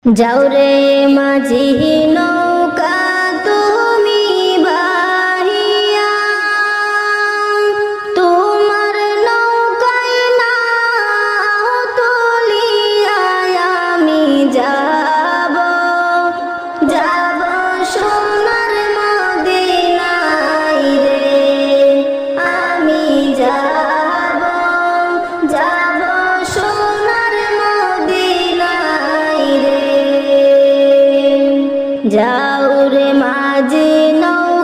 যাও রে মাঝি নৌকা তুমি বাহিয়া, তোমার নৌকায় নাও তুলিয়া আমি যাব, যাব সোনার মদিনায় রে, আমি যাব, যাব সোনার মদিনায় রে। যাও রে মাঝি নৌ